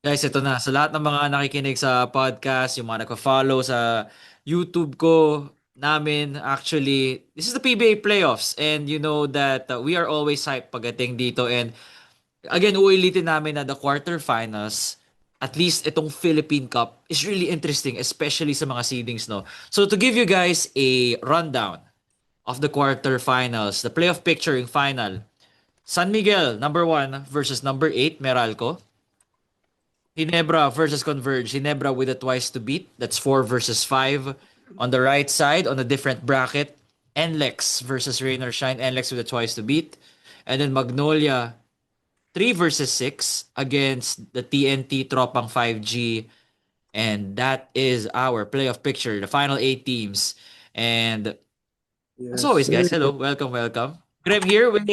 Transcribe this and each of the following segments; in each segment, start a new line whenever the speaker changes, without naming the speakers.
Guys, ito na. Sa lahat ng mga nakikinig sa podcast, yung mga nagpa-follow sa YouTube ko, namin, actually, this is the PBA playoffs. And you know that we are always hyped pagdating dito. And again, uulitin namin na the quarterfinals, at least itong Philippine Cup, is really interesting, especially sa mga seedings, no? So to give you guys a rundown of the quarterfinals, the playoff picture yung final, San Miguel, number 1 versus number 8, Meralco. Ginebra versus Converge. Ginebra with a twice to beat. That's 4 versus 5. On the right side, on a different bracket, NLEX versus Rain or Shine. NLEX with a twice to beat. And then Magnolia, 3 versus 6 against the TNT Tropang 5G. And that is our playoff picture, the final 8 teams. And as
Yes,
always,
sir.
guys, hello, welcome, welcome. Greg here with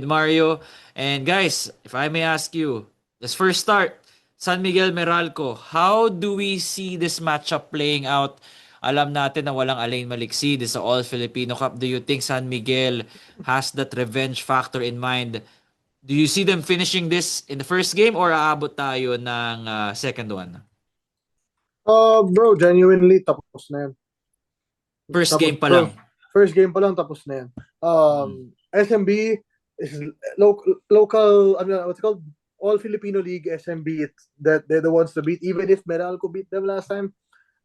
Mario. And guys, if I may ask you, let's first start. San Miguel Meralco, how do we see this matchup playing out? Alam natin na walang Alain Maliksi. This is a All-Filipino Cup. Do you think San Miguel has that revenge factor in mind? Do you see them finishing this in the first game or aabot tayo ng second one?
Bro, genuinely, tapos na yan.
First
Tapos,
game pa
bro.
lang.
First game pa lang, tapos na yan.
Mm.
SMB is local, ano, what's it called? All Filipino League SMB. It's that they're the ones to beat. Even if Meralco beat them last time,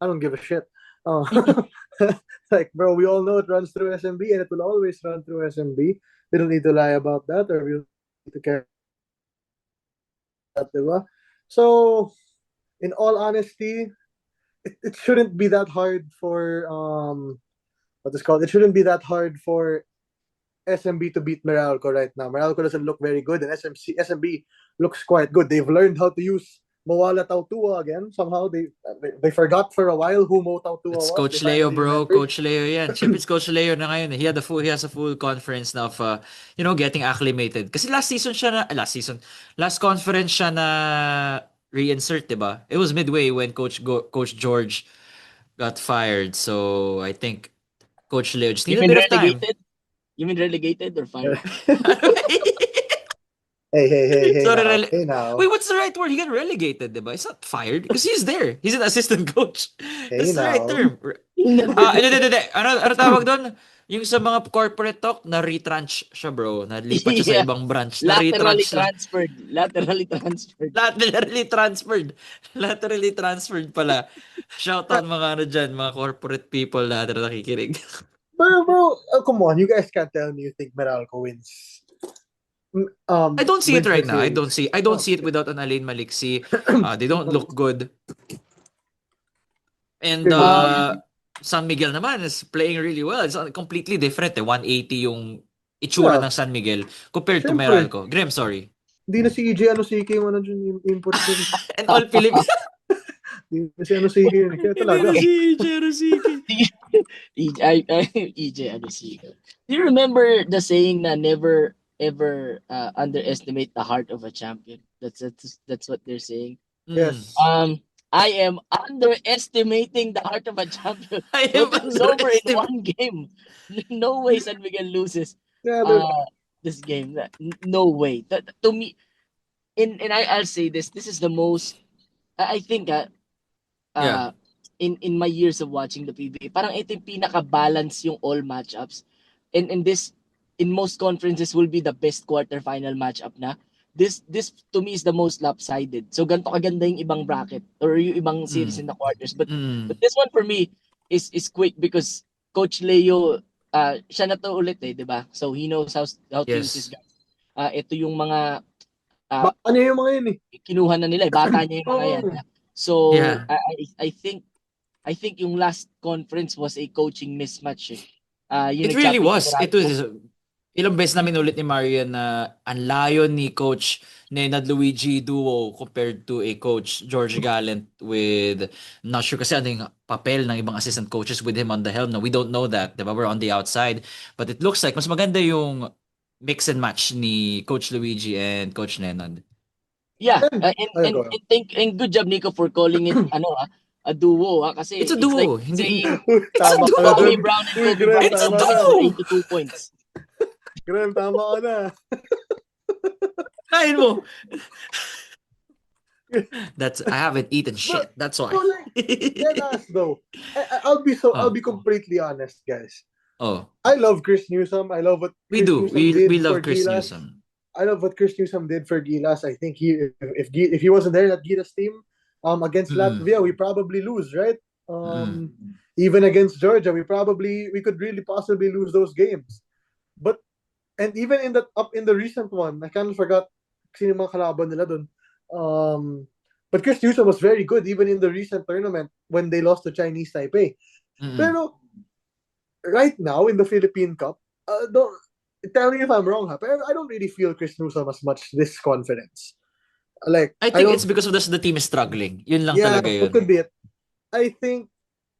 I don't give a shit. Uh, like, bro, we all know it runs through SMB and it will always run through SMB. We don't need to lie about that or we don't need to care about that, diba? So, in all honesty, it shouldn't be that hard for what is called. It shouldn't be that hard for SMB to beat Meralco right now. Meralco doesn't look very good, and SMB looks quite good. They've learned how to use Mawala Tautua again. Somehow they forgot for a while who Mo Tautua
It's
was. They
Coach Leo,
finally
bro.
remembered.
Coach Leo yan. Siyempre, it's Coach Leo na ngayon. He has a full conference now of, getting acclimated. Kasi last conference siya na reinsert, di ba? It was midway when Coach George got fired. So, I think Coach Leo just
You
need a
mean
bit of time.
relegated? You mean relegated or fired?
Hey
Sorry,
now, hey
wait,
now,
what's the right word? He got relegated, di ba? He's not fired because he's there. He's an assistant coach.
hey
That's the right
now.
term.
He never
Hindi. Ano tawag doon? Yung sa mga corporate talk, na-retranche siya, bro. Nalipat siya sa
yeah.
ibang branch.
Laterally
Na-retranche lang.
transferred. Laterally transferred.
Laterally transferred. Laterally transferred pala. Shout out mga ano dyan, mga corporate people na nakikinig.
Bro, come on, you guys can't tell me you think Meralco
I don't see it
wins
right
the
now.
series.
I don't
Oh,
see it without an Alain Maliksi. They don't look good. And
really.
San Miguel naman is playing really well. It's completely different. 180 yung itsura
Yeah,
ng San Miguel compared to
syempre.
Meralco. Graham, sorry.
Hindi na si EJ Anosike yung ano dyan, yung import dyan.
And all Philippines.
Hindi na si Anosike yun. Kaya
Hindi na
talaga.
si Cherosiki.
EJ Adesico. Do you remember the saying na never ever underestimate the heart of a champion? That's what they're saying.
Mm.
Yes.
I am underestimating the heart of a champion.
I
Bro,
am
this is over in
underestimating.
one game. No way San Miguel loses
Yeah,
this game. No way. To me, I'll say this. This is the most. I think
Yeah.
uh, in my years of watching the PBA, parang ito yung pinaka-balance yung all matchups. And this, in most conferences, will be the best quarterfinal matchup na. This to me is the most lopsided. So ganito kaganda yung ibang bracket or yung ibang series
Mm.
in the quarters. But
Mm.
this one for me is quick because Coach Leo, siya na to ulit 'di ba? So he knows how to use his
Yes.
guys. Ito yung mga uh,
baka niya yung mga yun eh.
kinuha na nila, bata niya yung mga yan.
Oo.
So
Yeah.
I think yung last conference was a coaching mismatch. Yung
It really
nag-champion si
was. It
Meralco.
was ilang beses namin ulit ni Mario na ang layo ni Coach Nenad Luigi duo compared to a Coach George Gallant with, not sure kasi ano yung papel ng ibang assistant coaches with him on the helm. No, we don't know that. Diba? We're on the outside. But it looks like mas maganda yung mix and match ni Coach Luigi and Coach Nenad.
Yeah,
And, ayun ko.
and good job Nico for calling it a duo
It's
kasi
a
it's like
duo. Hindi,
saying
it's a
Tama ka na
duo.
dun.
Kwame Brown and
Uy,
Kobe
Graham,
Bryant
It's a
tama
combined
ka.
for
duo.
82 points.
Graham, tama ka na.
Kain mo. I haven't eaten
But
shit. That's why.
no, like dead ass though. I'll
Oh,
be completely honest, guys.
oh,
I love Chris Newsom. I love what
we
Chris
do.
Newsom
We
did
love
for
Chris
Gilas.
Newsom.
I love what Chris Newsom did for Gilas. I think if he wasn't there in that Gilas team, against
Mm-mm.
Latvia, we probably lose, right?
Mm-mm.
Even against Georgia, we could really possibly lose those games. But and even in the recent one, I kind of forgot sino yung mga kalaban nila dun. But Chris Newsom was very good even in the recent tournament when they lost to Chinese Taipei.
Mm-mm.
Pero right now in the Philippine Cup, don't tell me if I'm wrong, ha, pero I don't really feel Chris Newsom as much this confidence. Like
I
I
think it's
don't.
because of the team is struggling. Yun lang
Yeah,
talaga
that
yun.
could be it. I think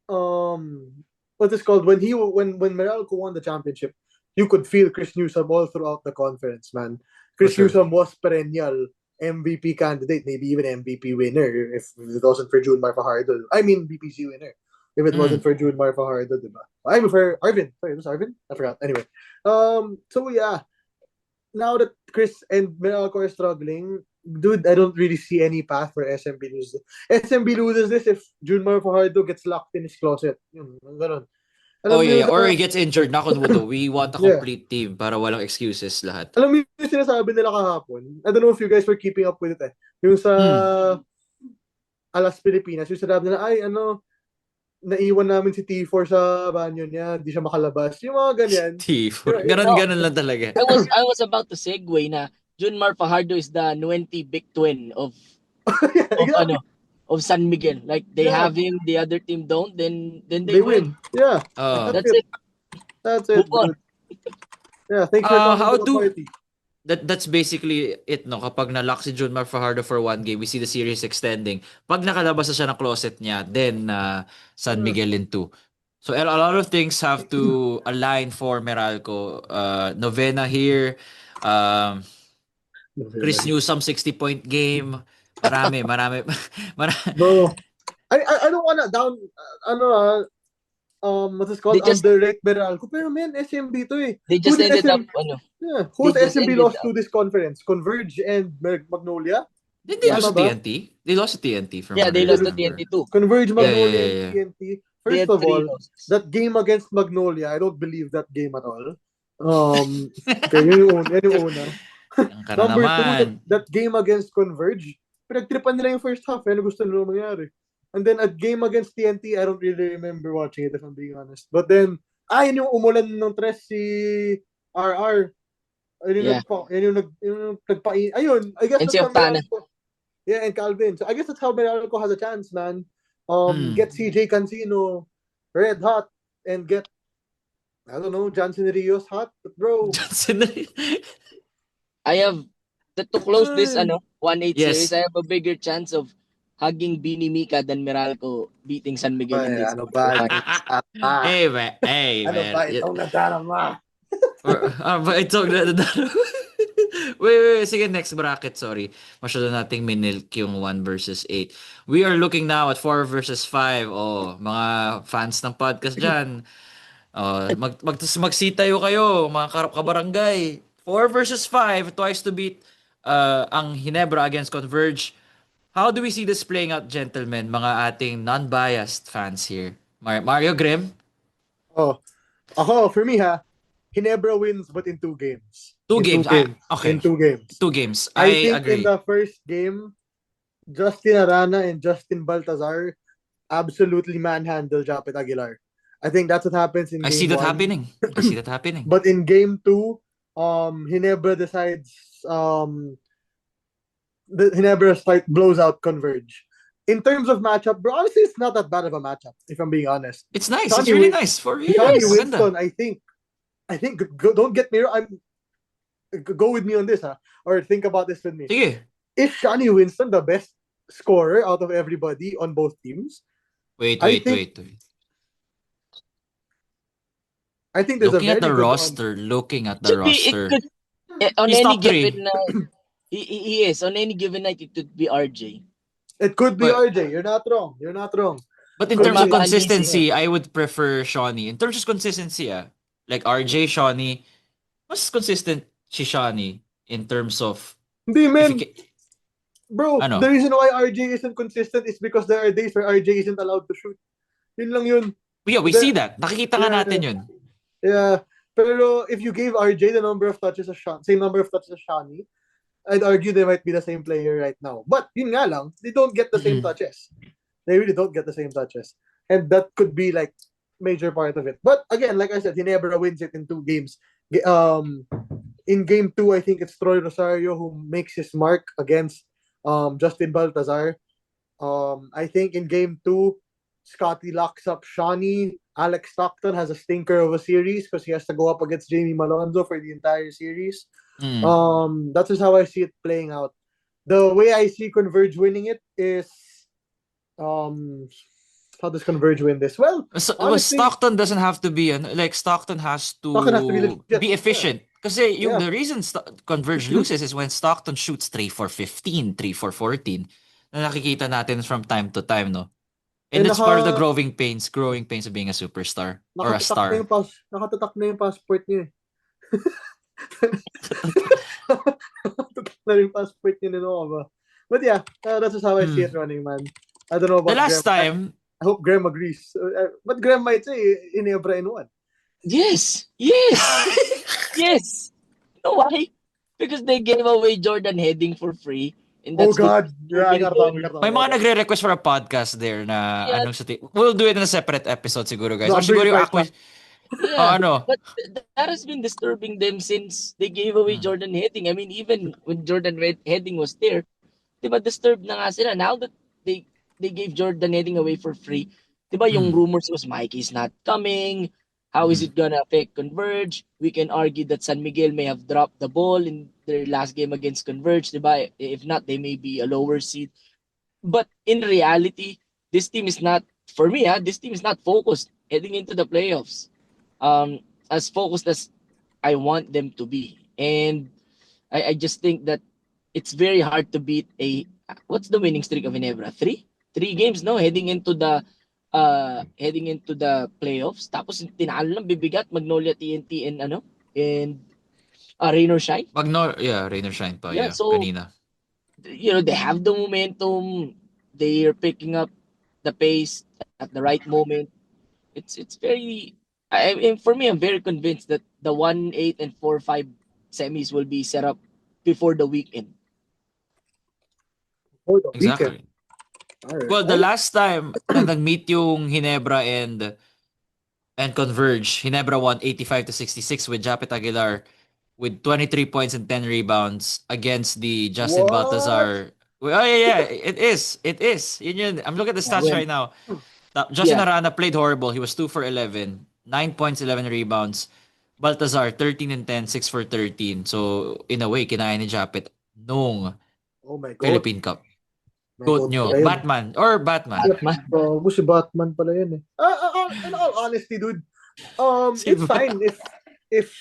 what is called when Meralco won the championship, you could feel Chris Newsom all throughout the conference, man.
For
Chris
sure.
Newsom was perennial MVP candidate, maybe even MVP winner if it wasn't for June Fajardo. I mean BPC winner. If it wasn't
Mm.
for June Fajardo, diba? I mean for Arvin. Sorry, was Arvin? I forgot. Anyway. So yeah, now that Chris and Meralco are struggling, dude, I don't really see any path for SMB loses. SMB loses this if Junmar Fajardo gets locked in his closet. Yun, ganun.
Oh
Alam mo
yeah,
yung
yeah. Or
sa,
he gets injured, knock on wood though. We want a
yeah.
complete team para walang excuses lahat.
Alam mo yung sinasabi nila kahapon? I don't know if you guys were keeping up with it eh. Yung sa
Hmm.
Alas Pilipinas, yung sinabi nila, ay naiwan namin si T4 sa banyo niya, hindi siya makalabas. Yung mga ganyan.
T4.
No,
Ganon lang talaga.
I was about to segue na Junmar Fajardo is the Nuenti big twin
Yeah,
of
exactly.
of San Miguel. Like they
Yeah.
have him, the other team don't, then they
They
win.
win. Yeah.
Oh.
That's
That's
it.
it.
That's
Move
it,
on.
dude. Yeah, thanks for coming
How
to the
do
party.
that's basically it, no? Kapag na-lock si Junmar Fajardo for one game, we see the series extending. Pag nakalabas na siya ng closet niya, then San
Yeah.
Miguel in two. So a lot of things have to align for Meralco. Novena here. Um, Chris Newsom 60-point game. Marami.
Bro, I don't wanna down, ano what's this called?
They just
Underrate Beralco. Pero man, SMB to eh.
they
Who's
just ended up
Yeah,
they
who's
just
SMB
ended
lost
up
to this conference? Converge and Magnolia?
Did they
yeah.
lose
Tama
to
ba?
TNT? They lost to TNT from
Yeah,
what
they
I
They
lost to
lost
remember.
TNT too.
Converge,
Yeah, yeah,
Magnolia,
yeah,
and
yeah.
TNT.
They
First
had
of
3
all,
losses.
that game against Magnolia, I don't believe that game at all. Okay, yun yung una.
Ang ka na
Number two,
naman.
that game against Converge, pinagtripan nila yung first half. Ano gusto nila mangyari? And then a game against TNT, I don't really remember watching it if I'm being honest. But then, yun yung umulan ng tres si RR.
Yeah.
Ayun, I guess
And
that's
si
how
Octana.
Meralco. Yeah, and Calvin. So I guess that's how Meralco has a chance, man.
Hmm.
Get CJ Cancino red hot and get, I don't know, Johnson Rios hot. But bro,
Johnson.
I have to close this
ay,
1-8
Yes.
series. I have a bigger chance of hugging Bini Mika than Meralco beating San Miguel in
ay,
this
ano ba?
quarterfinals.
Hey, man. Hey,
Ano
man.
ba itong nadarama?
But ito, wait. Sige, next bracket, sorry. Masyado nating minilk yung 1 versus 8. We are looking now at 4 versus 5. Oh, mga fans ng podcast dyan. Oh, magsitayo kayo, mga kabarangay. 4 versus 5, twice to beat ang Hinebra against Converge. How do we see this playing out, gentlemen, mga ating non-biased fans here? Mario Grimm?
Oh, ako, for me Hinebra wins but in 2 games.
Two
In
games.
2 games.
Okay.
In 2 games.
2 games.
I
I
think
agree.
in the first game, Justin Arana and Justin Baltazar absolutely manhandle Japet Aguilar. I think that's what happens in
I
game
see that
1.
happening. I see that happening.
But in game 2, Hinebra decides Hinebra blows out Converge. In terms of matchup, bro, honestly, it's not that bad of a matchup, if I'm being honest.
It's nice.
Johnny
It's really
Win-
nice. For
Johnny
yes.
Winston, I think, don't get me wrong, go with me on this, or think about this with me.
Sige.
Is Johnny Winston the best scorer out of everybody on both teams?
Wait.
I think there's
Looking
a
at
very
the
good
roster, looking at the
Should be it
roster.
could on
He's
any
top 3.
given he is on any given night it could be RJ.
It could be
But-
RJ. You're not wrong.
But in
Could
terms of
be.
consistency, I would prefer Shawnee. In terms of consistency, like RJ, Shawnee, mas consistent si Shawnee in terms of
Hindi, man.
effic-
Bro,
Ano?
the reason why RJ isn't consistent is because there are days where RJ isn't allowed to shoot. Yun lang yun.
Yeah, we
The-
see that. Nakikita nga
Yeah,
natin
yeah.
yun.
Yeah. Pero if you gave RJ the number of touches as same number of touches as Shani, I'd argue they might be the same player right now. But yun nga lang, they don't get the same
Mm-mm.
touches. They really don't get the same touches. And that could be like major part of it. But again, like I said, Ginebra wins it in 2 games. In game 2, I think it's Troy Rosario who makes his mark against Justin Baltazar. I think in game 2, Scotty locks up Shawnee. Alex Stockton has a stinker of a series because he has to go up against Jamie Malonzo for the entire series.
Mm.
That's just how I see it playing out. The way I see Converge winning it is how does Converge win this? Well,
So,
honestly,
Stockton doesn't have to be like Stockton has
Stockton has to be
to
legit.
be efficient. Kasi yung
Yeah.
the reason Converge loses is when Stockton shoots 3 for 15, 3 for 14. Na nakikita natin from time to time, no? And it's part of the growing pains of being a superstar or a star.
Nakatatak na yung passport niya. Nakatatak na yung passport niya ba? But yeah, that's just how I see it running, man. I don't know about
The last
Graham.
time,
I hope Graham agrees. But Graham might say Ginebra in 1.
Yes. Yes. You know why? Because they gave away Jordan Heading for free. And
Oh
that's
God. Yeah, I got
may mga nagre-request for a podcast there na
Yeah.
anong we'll do it in a separate episode siguro, guys. Or
Zombie
siguro yung
fight
Yeah,
ano?
but that has been disturbing them since they gave away Jordan Heading. I mean, even when Jordan Heading was there, diba disturbed na nga sila. Now that they gave Jordan Heading away for free, diba yung rumors was Mikey's not coming. How is it gonna affect Converge? We can argue that San Miguel may have dropped the ball in their last game against Converge, diba? If not, they may be a lower seed. But in reality, this team is not, for me, this team is not focused heading into the playoffs. As focused as I want them to be. And I just think that it's very hard to beat what's the winning streak of Ginebra? Three games, no? Heading into the playoffs. Tapos tinalo lang bibigat Magnolia TNT and Rain or Shine.
Rain or Shine pa,
So
kanina.
they have the momentum. They are picking up the pace at the right moment. It's very for me, I'm very convinced that the 1-8 and 4-5 semis will be set up before the weekend.
Exactly.
Alright.
Well, the last time na nag-meet yung Ginebra and Converge, Ginebra won 85-66 with Japet Aguilar with 23 points and 10 rebounds against the Justin
What?
Baltazar. Oh, yeah, it is. Yun. I'm looking at the stats right now. Justin Arana played horrible. He was 2 for 11, 9 points, 11 rebounds. Baltazar, 13 and 10, 6 for 13. So, in a way, kinaya ni Japet nung
Oh my God.
Philippine Cup.
My
Quote
God
nyo,
pala yun.
Batman.
Si Batman pala yun eh. In all honesty, dude, it's fine if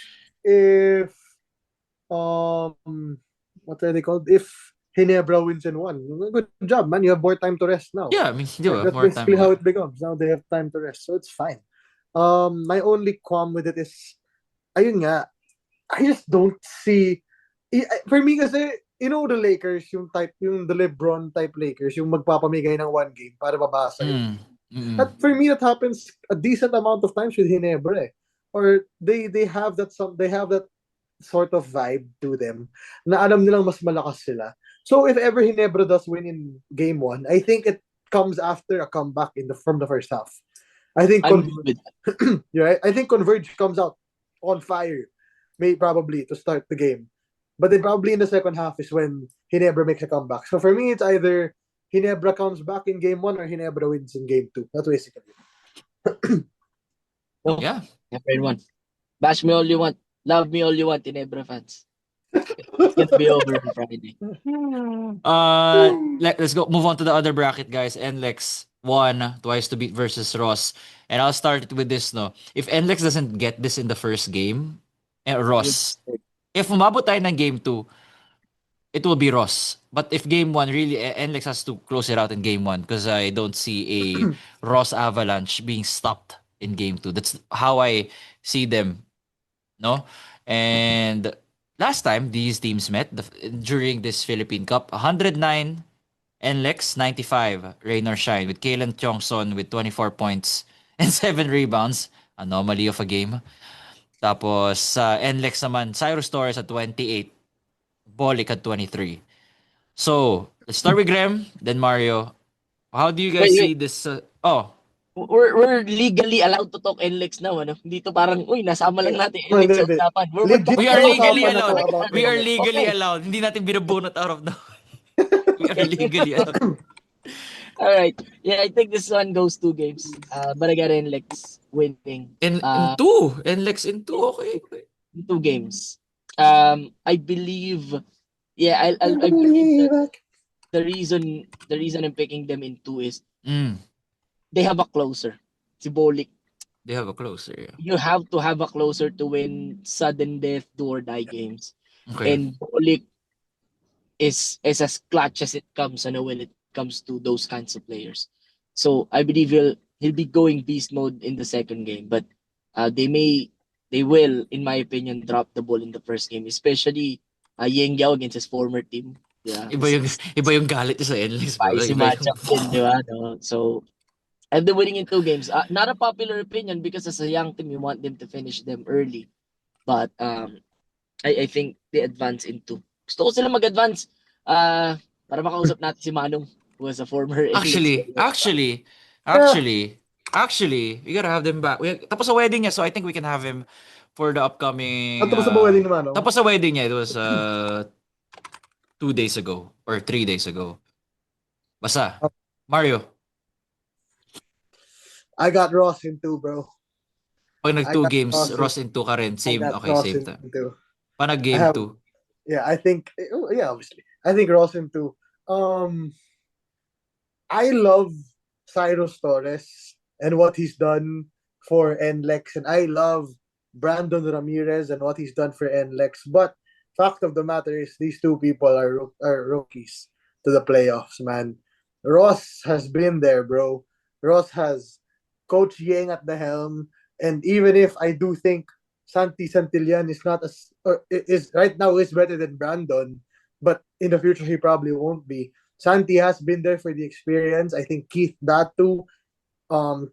what are they called? If Ginebra wins in 1, good job, man. You have more time to rest now.
Yeah, I mean, di ba?
That's
More
basically
time.
how it becomes. Now they have time to rest, so it's fine. My only qualm with it is, ayun nga, I just don't see. For me kasi, the Lakers, yung the LeBron type Lakers, yung magpapamigay ng 1 game para mabasa yun. That, for me, that happens a decent amount of times with Ginebra. Or they have that sort of vibe to them na alam nilang mas malakas sila. So if ever Ginebra does win in game 1, I think it comes after a comeback from the first half. I think I think Converge comes out on fire, probably to start the game. But then probably in the second half is when Ginebra makes a comeback. So for me, it's either Ginebra comes back in game 1 or Ginebra wins in game 2. That's basically it.
Yeah.
Fair one. Bash me all you want. Love me all you want, Ginebra fans. It's gonna be over on Friday.
Let's go move on to the other bracket, guys. NLEX won twice to beat versus Ross. And I'll start with this, no. If NLEX doesn't get this in the first game, Ross, if umabot tayo ng game 2, it will be Ross. But if game 1, really, NLEX has to close it out in game 1 because I don't see a Ross Avalanche being stopped in game 2. That's how I see them, no? And last time these teams met during this Philippine Cup, 109 NLEX, 95 Rain or Shine with Kalen Tiongson with 24 points and 7 rebounds. Anomaly of a game. Tapos sa NLEX naman, Cyrus Torres at 28, Bolik at 23. So, let's start with Graham, then Mario. How do you guys
Wait,
see this?
we're legally allowed to talk NLEX now, ano? Dito parang, uy, nasama lang natin
Hindi,
NLEX sa
hindi.
usapan.
Legit
We are
na
legally
usapan na to
allowed.
about
We are
NLEX.
legally
Okay.
allowed. Hindi natin binubunot out of the... We are legally allowed.
All right. Yeah, I think this one goes 2 games. But I got NLEX winning.
In two. NLEX in two. Okay.
2 games. I believe, yeah, I believe that the reason I'm picking them in 2 is they have a closer. Si Bolik.
They have a closer. Yeah.
You have to have a closer to win sudden death, do or die games.
Okay.
And Bolik is as clutch as it comes, when it comes to those kinds of players. So I believe he'll be going beast mode in the second game, but they will, in my opinion, drop the ball in the first game, especially Yeng Yao against his former team. Yeah,
Iba yung galit niya sa NLEX, bro.
spicy
Iba yung...
matchup din, di ba? No? So I've been winning in 2 games. Not a popular opinion because as a young team, you want them to finish them early. But I think they advance in 2. Gusto ko sila mag-advance para makausap natin si Manong, who was a former
Actually, we gotta have them back. Tapos sa wedding niya, so I think we can have him for the upcoming...
Tapos sa wedding naman, no?
Tapos sa wedding niya, it was 2 days ago or 3 days ago. Basta. Mario,
I got Ross in 2, bro.
pag nag
I
2
got
games,
Ross
Ross in 2 ka rin.
I
Same,
got
okay,
Ross
same
in
ta.
2.
Pa nag game
have-
2.
Yeah, I think. Yeah, obviously. I think Ross in 2. I love Cyrus Torres and what he's done for NLEX, and I love Brandon Ramirez and what he's done for NLEX. But fact of the matter is, these two people are rookies to the playoffs, man. Ross has been there, bro. Ross has Coach Yang at the helm, and even if I do think Santi Santillan is not as or is right now is better than Brandon, but in the future he probably won't be. Santi has been there for the experience. I think Keith Datu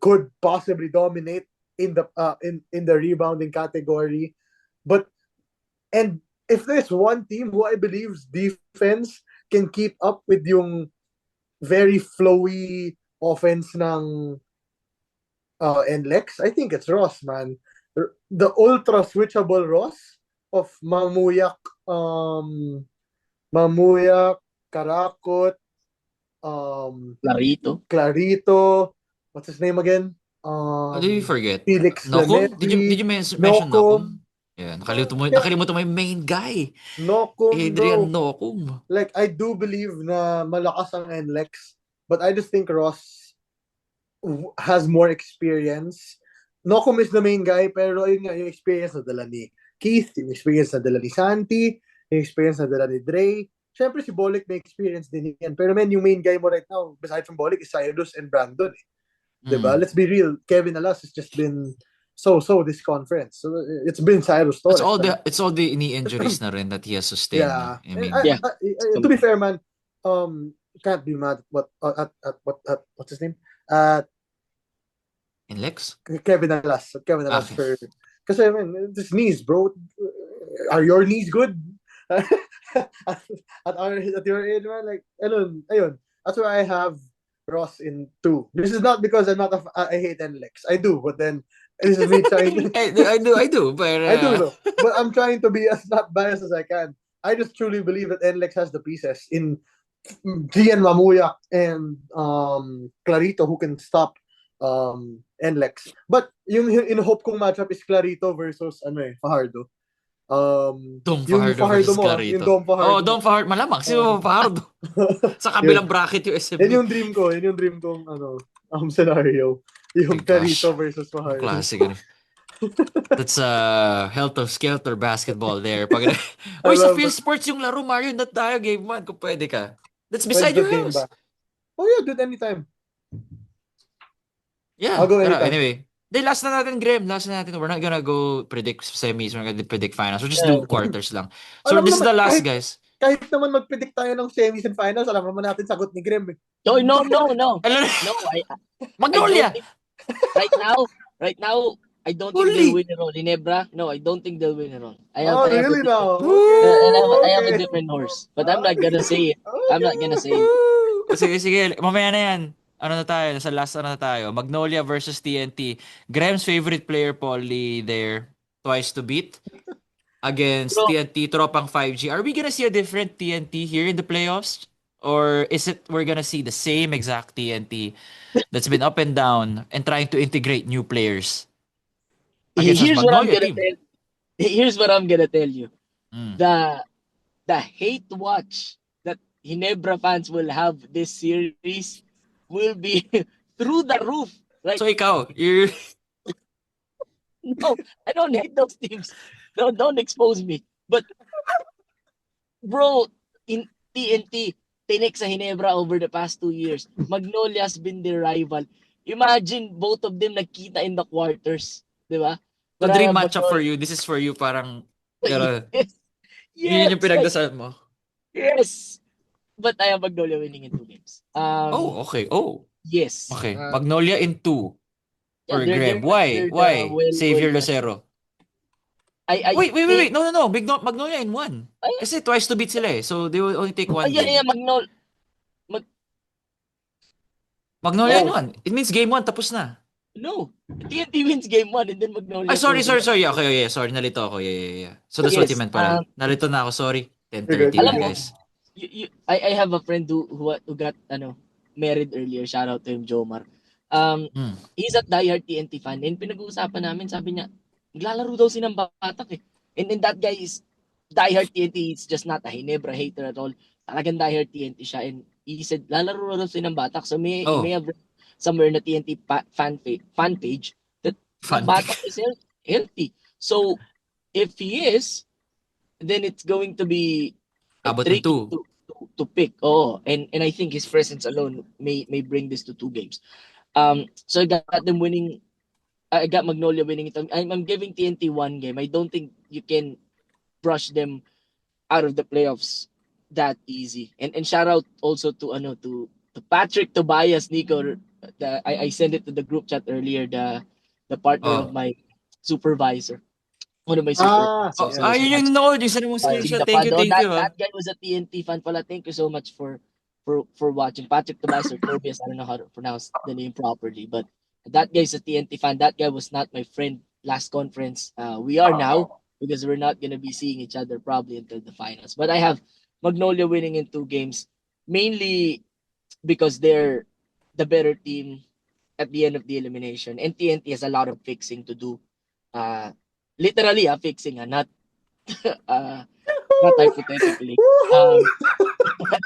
could possibly dominate in the rebounding category. But and if there's one team who I believe's defense can keep up with yung very flowy offense ng NLEX, I think it's Ross, man. The ultra switchable Ross of Mamuyak, Karakot, Clarito, what's his name again?
How did you forget?
Felix
Nokum? Did you
Lenetri,
mention
Nokum.
Nokum? Yeah, nakalimutan mo yung main guy.
Nokum,
Adrian
bro.
Nokum.
Like, I do believe na malakas ang NLEX, but I just think Ross has more experience. Nokum is the main guy, pero yun nga, yung experience na dala ni Keith, yung experience na dala ni Santi, yung experience na dala ni Dre. Siyempre si Bolik may experience din yan. Pero man, yung main guy mo right now, besides from Bolik, is Cyrus and Brandon. Diba? Let's be real. Kevin Alas has just been so this conference. So it's been Cyrus Torres.
It's all the knee injuries na rin that he has sustained.
Yeah.
I mean,
to be fair, man, can't be mad at what's his name? At
NLEX?
Kevin Alas for kasi I mean, his knees, bro. Are your knees good? at your age, man, like ayun. That's why I have Ross in 2. This is not because I hate NLEX. I do, but then this is me trying.
I do, but
I do though. But I'm trying to be as not biased as I can. I just truly believe that NLEX has the pieces in Gian Mamuyak and Clarito who can stop NLEX. But yung in-hope kong matchup is Clarito versus Fajardo.
Dom
yung
Fajardo versus
mo,
Clarito.
yung Dom Fajardo.
Oh, Dom Fajardo. Malamang. Sino Fajardo? Sa kabilang bracket yung SMB.
Yan yung dream kong scenario. Yung Clarito versus Fajardo.
Classic. That's Helter Skelter basketball there. Sa Phil Sports yung laro, Mario, not tayo game man kung pwede ka. That's beside your house.
Oh yeah, dude, anytime.
Yeah.
I'll go anytime.
Anyway, Then last na natin, Graham. Last na natin. We're not gonna go predict semis. We're gonna predict finals. We'll just do quarters lang. So
Alam mo
this is
naman,
the last, guys.
kahit naman mag-predict tayo ng semis and finals, alam naman natin sagot ni Grim.
No, no, no, no.
Ano?
No, I don't
Magnolia!
think right now, I don't think
Holy!
they'll win it all. Ginebra, no, I don't think they'll win it all. I
Oh,
have a
really
different,
now?
I have a
Okay.
different horse, but I'm not gonna say it. I'm not gonna say it.
Sige, sige. Mamaya na yan. Ano na tayo? Nasa last ano na tayo? Magnolia versus TNT. Graham's favorite player, Paulie, there. Twice to beat. Against
Bro,
TNT, tropang 5G. Are we gonna see a different TNT here in the playoffs? Or is it we're gonna see the same exact TNT that's been up and down and trying to integrate new players against us
here's what I'm
Magnolia
gonna
team?
tell. Here's what I'm gonna tell you.
Mm.
The hate watch that Ginebra fans will have this series will be through the roof. Like,
So ikaw, you're
no, I don't hate those teams. No, don't expose me. But bro, in TNT, tinik sa Ginebra over the past 2 years. Magnolia's been their rival. Imagine both of them nagkita in the quarters, di ba?
the
But I
dream
have
matchup for
Magnolia.
you. This is for you parang pero
Yes,
yun yung pinagdasal mo.
yes. But I have Magnolia winning in 2 games.
Oh, okay. Oh,
Yes.
okay. Magnolia in 2
Yeah,
for Graham. Why?
considered,
Why?
well,
Xavier
well,
Lucero.
I
Wait.
think,
No. Magnolia in 1.
ay,
Kasi twice to beat sila eh. So they will only take 1
yeah,
game. Magnolia in
Oh.
1. It means game 1 tapos na.
no. TNT wins game 1 and then Magnolia.
Ay, sorry.
goes.
Okay, yeah. Sorry, nalito ako. Yeah. So that's what you
Yes,
meant pala. Nalito na ako, sorry.
You're
10:30
good.
na,
Alam mo,
guys.
I have a friend who got married earlier. Shout out to him, Jomar.
Hmm.
He's a diehard TNT fan. And pinag-uusapan namin, sabi niya, naglalaro daw silang Batak eh. And that guy is diehard TNT. He's just not a Ginebra hater at all. Talagang diehard TNT siya. And he said, lalaro daw silang Batak. So may have somewhere na TNT fan page that
Fan
Batak is healthy. So if he is, then it's going to be
Abot ng
tricky
2.
to pick. Oh, and I think his presence alone may bring this to 2 games. So I got them winning. I got Magnolia winning it. I'm giving TNT 1 game. I don't think you can brush them out of the playoffs that easy. And shout out also to Patrick Tobias, Nico. I sent it to the group chat earlier. The partner of my supervisor. One of my supervisors.
Yun yung nanood. Yung sana mong screenshot. Thank you.
That guy was a TNT fan pala. Thank you so much for watching. Patrick Tobias or Tobias, I don't know how to pronounce the name properly, but that guy's a TNT fan. That guy was not my friend last conference. We are now because we're not gonna be seeing each other probably until the finals. But I have Magnolia winning in 2 games, mainly because they're the better team at the end of the elimination. And TNT has a lot of fixing to do. Literally fixing, not not hypothetically. But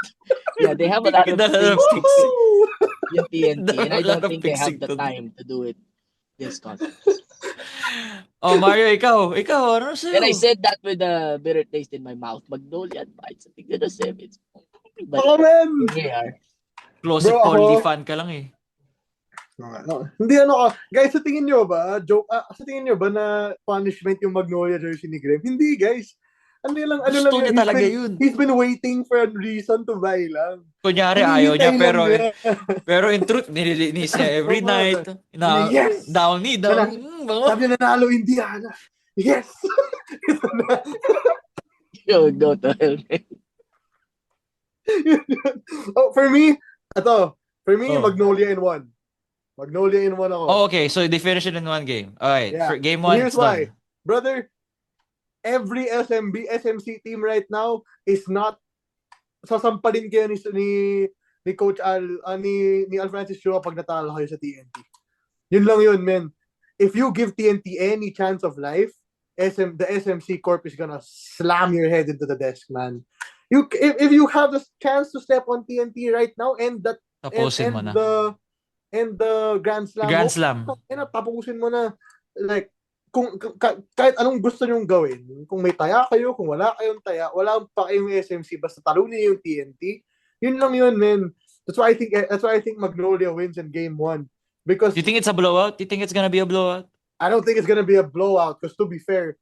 yeah, they have a lot of fixing in TNT, and I don't think they have the time to do it this conference.
Oh, Mario, ikaw, ano sa'yo?
And I said that with a bitter taste in my mouth. Magnolia advice. I think they're the semis. But here we are.
Closet
Bro,
Paulie
ako-
fan ka lang eh.
No. Hindi guys, sa tingin nyo ba, sa tingin nyo ba na punishment yung Magnolia jersey ni Graham? Hindi, guys. Ano lang
Gusto niya
yun,
talaga yun.
He's been waiting for a reason to buy lang.
Kunyari, ayaw niya,
Hinihintay lang niya.
pero in truth, nililinis niya every
Oo,
night.
Yes!
Down. Bango.
Sabi na nanalo Indiana. Yes! Ito na.
Yo, go to hell.
For me, Magnolia in 1. Magnolia in 1 ako.
Oh, okay, so they finish it in 1 game. Alright,
Yeah.
for game 1,
Here's
it's
why.
done.
Brother, every SMC team right now is not sasampalin kayo ni Coach ni Al Francis Chua pag natalo kayo sa TNT. Yun lang yun, man. If you give TNT any chance of life, the SMC Corp is gonna slam your head into the desk, man. If you have the chance to step on TNT right now and
Tapusin mo na.
the Grand Slam.
Grand Slam.
Tapusin mo na. Like, kahit anong gusto nyong gawin, kung may taya kayo, kung wala kayong taya, wala pa kayong SMC, basta talunin yung TNT, yun lang yun, man. That's why I think Magnolia wins in game 1. because
You think it's a blowout? You think it's gonna be a blowout?
I don't think it's gonna be a blowout. Because to be fair,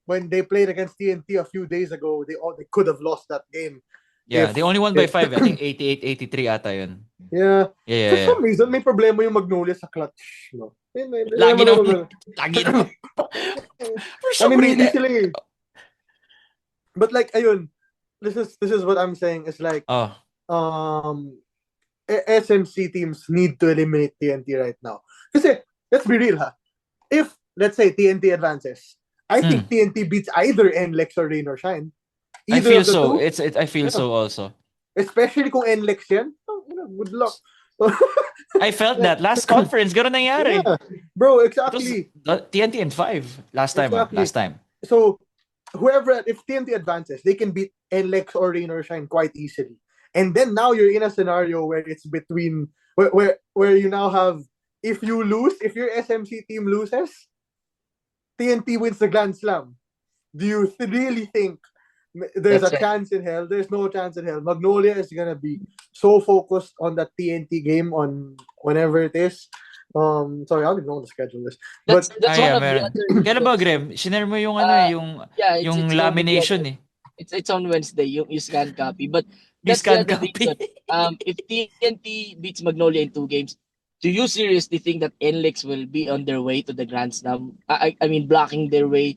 when they played against TNT a few days ago, they could have lost that game.
Yeah,
If
they only won by 5. I think 88-83 ata yun.
yeah,
Yeah,
for
yeah,
some
yeah.
reason may problema yung Magnolia sa clutch. No?
Lagi naman. Lagi naman. For
I
some
mean,
reason.
hindi sila eh. But like, ayun, this is what I'm saying is like,
Oh,
SMC teams need to eliminate TNT right now. Kasi, let's be real ha. If, let's say, TNT advances, I think TNT beats either NLEX or Rain or Shine.
I
Either
feel
of the
so.
two,
I feel
Yeah.
so also.
especially kung NLEX yan, good luck.
I felt that last conference, gano'n nangyari.
Yeah, bro,
It was
exactly.
TNT in 5 last time.
Exactly.
Last time.
So, if TNT advances, they can beat NLEX or Rain or Shine quite easily. And then now you're in a scenario where it's between where you now have, if your SMC team loses, TNT wins the Grand Slam. Do you really think there's
That's
a
right.
chance in hell? There's no chance in hell. Magnolia is gonna be so focused on that TNT game on whenever it is. Sorry, I don't even know how to schedule this.
That's
But
that's one of the
meron.
other
Kailan ba,
reasons.
Grem? Sinare mo yung
It's
yung
going to be
lamination
on,
eh.
it's on Wednesday, yung scan copy. But
You
that's the
scan
other
copy.
reason. If TNT beats Magnolia in 2 games, do you seriously think that NLEX will be on their way to the Grand Slam? I mean, blocking their way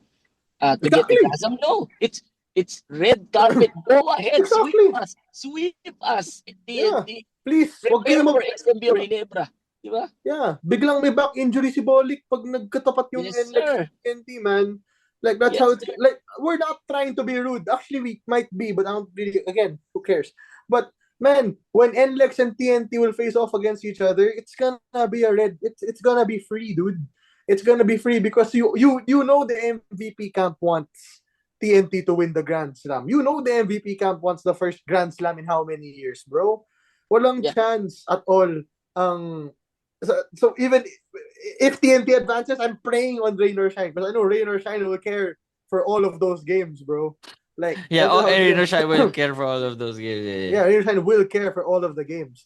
to get the
Exactly.
Grand Slam? No, it's red carpet. Go ahead,
Exactly.
sweep us,
Yeah.
TNT.
Please, wag kayo
Prepare for SMB or Ginebra, di ba?
Yeah, biglang may back injury si Bolik pag nagkatapat yung
Yes,
NLEX
sir.
TNT, man. Like, that's
Yes,
how it's,
sir.
like, we're not trying to be rude. Actually, we might be, but I don't really, again, who cares? But, man, when NLEX and TNT will face off against each other, it's gonna be it's gonna be free, dude. It's gonna be free because you know the MVP camp wants TNT to win the Grand Slam. You know the MVP camp wants the first Grand Slam in how many years, bro? Walang
Yeah.
chance at all ang so even if TNT advances, I'm praying on Rain or Shine because I know Rain or Shine will care for all of those games, bro. Like,
Yeah,
that's how it's
Rain or
gonna-
Shine will care for all of those games.
yeah, Rain or Shine will care for all of the games.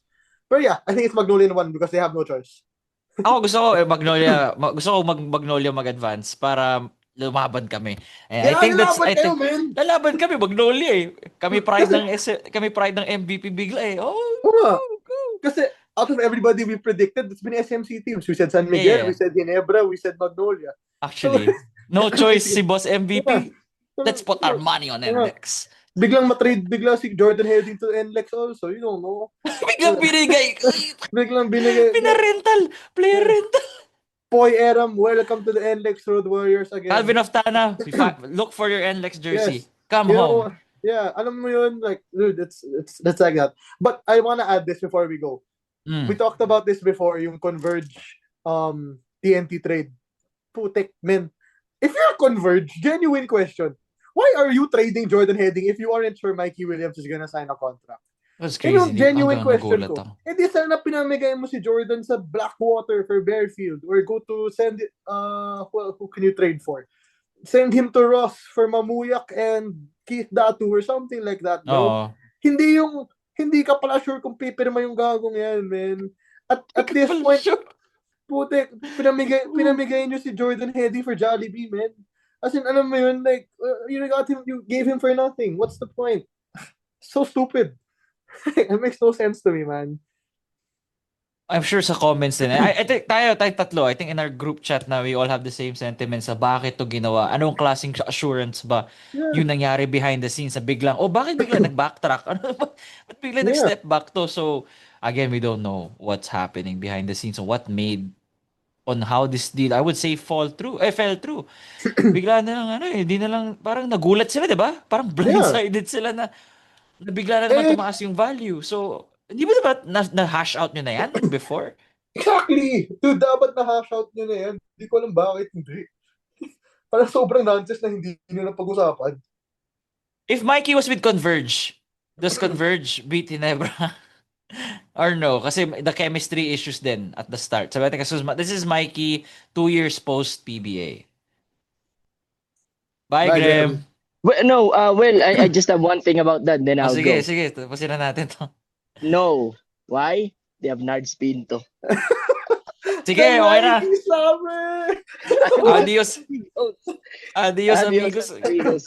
But yeah, I think it's Magnolia in 1 because they have no choice.
Ako gusto ko Magnolia mag-advance para lumaban kami. And I
Yeah,
think that's
lalaban
I
kayo,
think
man.
lalaban kami Magnolia eh. Kami pride ng MVP bigla eh. Oh,
Oo nga.
go.
Kasi out of everybody we predicted, it's been SMC teams. We said San Miguel,
Yeah.
we said Ginebra, we said Magnolia.
Actually, no choice si Boss MVP.
Yeah.
Let's put our money on NLEX.
Biglang matrade bigla si Jordan Heading to NLEX also. You don't know.
Biglang binigay.
Biglang binigay.
Pinarental. Player rental.
Poy Eram, welcome to the NLEX Road Warriors again.
Calvin Oftana, look for your NLEX jersey.
Yes.
Come
You
home.
know, yeah, alam mo yun, like, dude, it's like that. But I wanna add this before we go. We talked about this before, yung Converge TNT trade. Putek, man. If you're Converge, genuine question. Why are you trading Jordan Heading if you aren't sure Mikey Williams is gonna sign a contract?
That's
Yun yung
crazy.
genuine
Hanggang
question
nagulat
ko.
ako.
Eh di sana pinamigay mo si Jordan sa Blackwater for Bearfield or go to send it, who can you trade for? Send him to Ross for Mamuyak and Keith Datu or something like that, bro.
Oo.
Hindi ka pala sure kung pipirma yung gagong yan, man. At this point, putik, pinamigay nyo si Jordan Heading for Jollibee, man. As in, alam mo yun, like, you gave him for nothing. What's the point? So stupid. It makes no sense to me, man.
I'm sure sa comments din. I think tayo tatlo, I think in our group chat na we all have the same sentiments sa bakit to ginawa. Anong klaseng assurance ba
Yeah.
yung nangyari behind the scenes sa biglang, bakit biglang nag-backtrack? Ba't biglang nag-step back to? So, again, we don't know what's happening behind the scenes and what made on how this deal, I would say, fell through. Bigla na lang, hindi na lang, parang nagulat sila, di ba? Parang blindsided sila na bigla na naman tumaas yung value. So, hindi ba diba na-hash out nyo na yan before?
Exactly! Dude, dapat na-hash out nyo na yan. Hindi ko alam bakit hindi. Parang sobrang nonsense na hindi nyo na pag-usapan.
If Mikey was with Converge, does Converge beat Ginebra? Or no? Kasi the chemistry issues din at the start. Sabi natin, this is Mikey 2 years post-PBA. Bye, Graham.
Well, no, I just have one thing about that. Then I'll
sige,
go.
sige. Tapusin na natin to.
No. Why? They have Nards Pinto.
Sige, okay na.
Mikey Summer!
Adios. Adios, amigos.
amigos.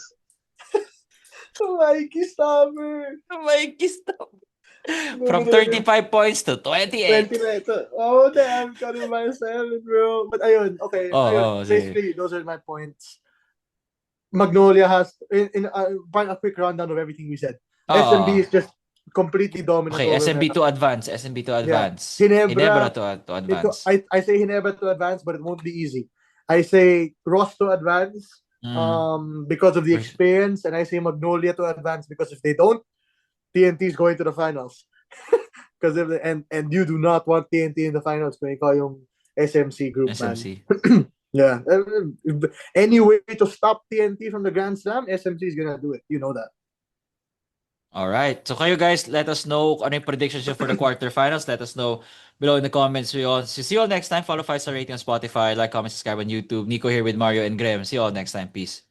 Mikey Summer!
Mikey, stop. From 35 points to 28.
20 minutes. Oh, damn. Cutting myself, bro. But ayun, okay.
Oh, sige.
Basically, those are my points. Magnolia has, a quick rundown of everything we said. SMB is just completely dominant.
Okay,
over
SMB
Metal.
to advance. SMB to advance.
Ginebra
to advance.
I say Ginebra to advance, but it won't be easy. I say Ross to advance because of the
Right.
experience, and I say Magnolia to advance because if they don't, TNT is going to the finals. Because and you do not want TNT in the finals kung ikaw yung SMC group, man.
SMC.
Yeah. Any way to stop TNT from the Grand Slam, SMC is gonna do it. You know that.
All right. So kayo guys, let us know kung ano yung predictions nyo for the quarterfinals. Let us know below in the comments. See you all next time. Follow 5-star rating on Spotify. Like, comment, subscribe on YouTube. Nico here with Mario and Graham. See you all next time. Peace.